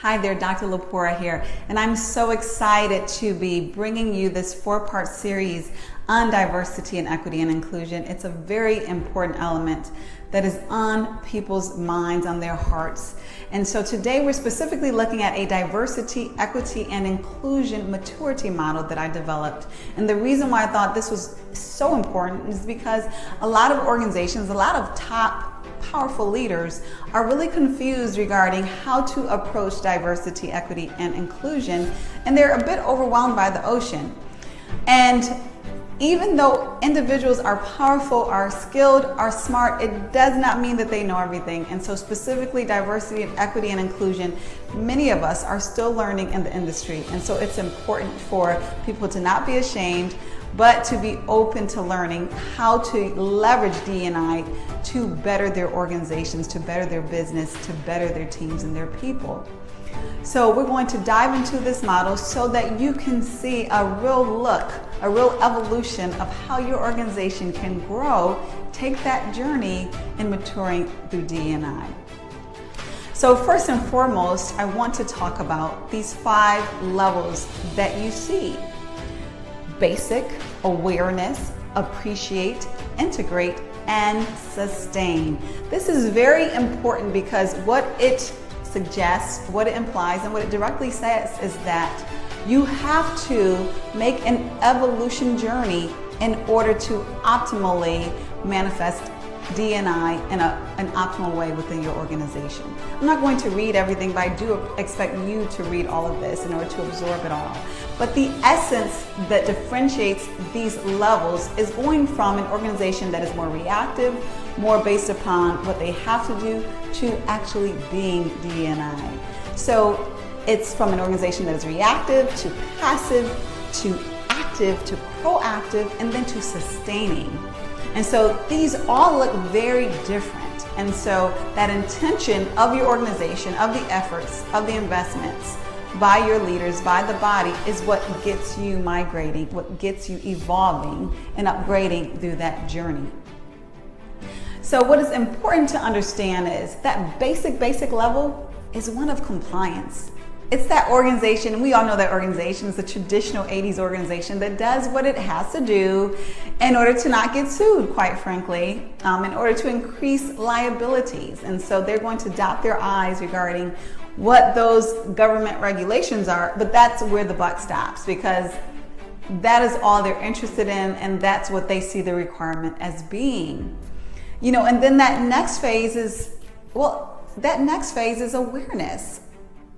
Hi there, Dr. Lepora here, and I'm so excited to be bringing you this 4-part series on diversity and equity and inclusion. It's a very important element that is on people's minds, on their hearts. And so today we're specifically looking at a diversity, equity, and inclusion maturity model that I developed. And the reason why I thought this was so important is because a lot of organizations, a lot of top powerful leaders are really confused regarding how to approach diversity, equity, and inclusion, and they're a bit overwhelmed by the ocean. And even though individuals are powerful, are skilled, are smart, it does not mean that they know everything. And so specifically diversity and equity and inclusion, many of us are still learning in the industry. And so it's important for people to not be ashamed, but to be open to learning how to leverage D&I to better their organizations, to better their business, to better their teams and their people. So we're going to dive into this model so that you can see a real look, a real evolution of how your organization can grow, take that journey in maturing through D&I. So first and foremost, I want to talk about these 5 levels that you see. Basic, awareness, appreciate, integrate, and sustain. This is very important because what it suggests, what it implies, and what it directly says is that you have to make an evolution journey in order to optimally manifest D&I in an optimal way within your organization. I'm not going to read everything, but I do expect you to read all of this in order to absorb it all. But the essence that differentiates these levels is going from an organization that is more reactive, more based upon what they have to do, to actually being D&I. So it's from an organization that is reactive to passive to active to proactive and then to sustaining. And so these all look very different. And so that intention of your organization, of the efforts, of the investments by your leaders, by the body, is what gets you migrating, what gets you evolving and upgrading through that journey. So what is important to understand is that basic level is one of compliance. It's that organization, and we all know that organization is a traditional 80s organization that does what it has to do in order to not get sued, quite frankly, in order to increase liabilities. And so they're going to dot their I's regarding what those government regulations are, but that's where the buck stops, because that is all they're interested in, and that's what they see the requirement as being. You know, and then that next phase is, awareness.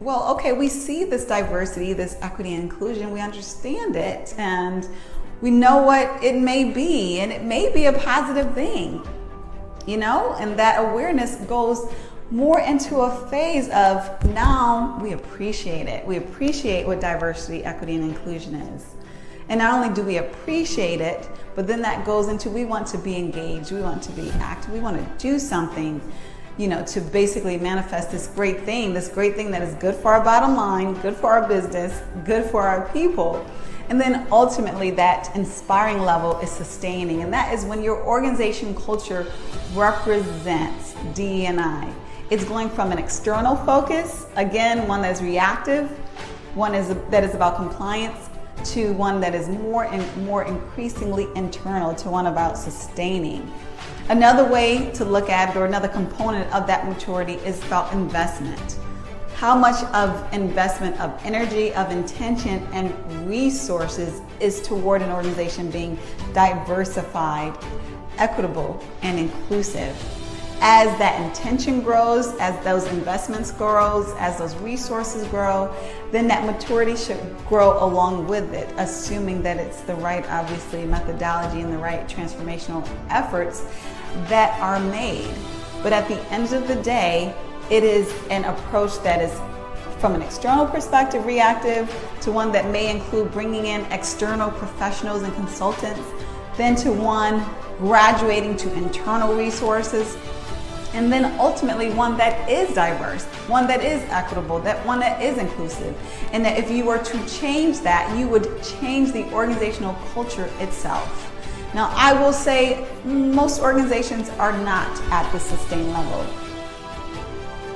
Well, okay, we see this diversity, this equity and inclusion, we understand it, and we know what it may be, and it may be a positive thing, you know, and that awareness goes more into a phase of now we appreciate it. We appreciate what diversity, equity, and inclusion is. And not only do we appreciate it, but then that goes into we want to be engaged, we want to be active, we want to do something, you know, to basically manifest this great thing that is good for our bottom line, good for our business, good for our people. And then ultimately that inspiring level is sustaining. And that is when your organization culture represents D&I. It's going from an external focus, again, one that is reactive, one that is about compliance, to one that is more and more increasingly internal, to one about sustaining. Another way to look at it, or another component of that maturity, is about investment. How much of investment of energy, of intention, and resources is toward an organization being diversified, equitable, and inclusive? As that intention grows, as those investments grows, as those resources grow, then that maturity should grow along with it, assuming that it's the right, obviously, methodology and the right transformational efforts that are made. But at the end of the day, it is an approach that is from an external perspective reactive, to one that may include bringing in external professionals and consultants, then to one graduating to internal resources, and then ultimately one that is diverse, one that is equitable, one that is inclusive. And that if you were to change that, you would change the organizational culture itself. Now, I will say most organizations are not at the sustain level.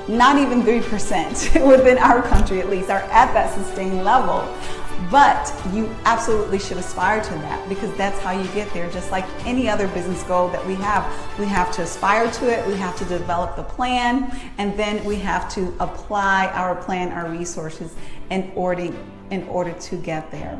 not even 3% within our country at least are at that sustained level. But you absolutely should aspire to that, because that's how you get there. Just like any other business goal that we have to aspire to it, we have to develop the plan, and then we have to apply our plan, our resources in order to get there.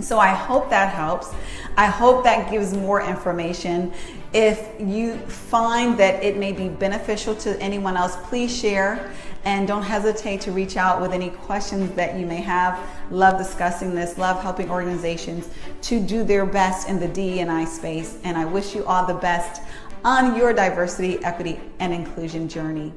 So I hope that helps. I hope that gives more information. If you find that it may be beneficial to anyone else, please share, and don't hesitate to reach out with any questions that you may have. Love discussing this, love helping organizations to do their best in the DE&I space, and I wish you all the best on your diversity, equity, and inclusion journey.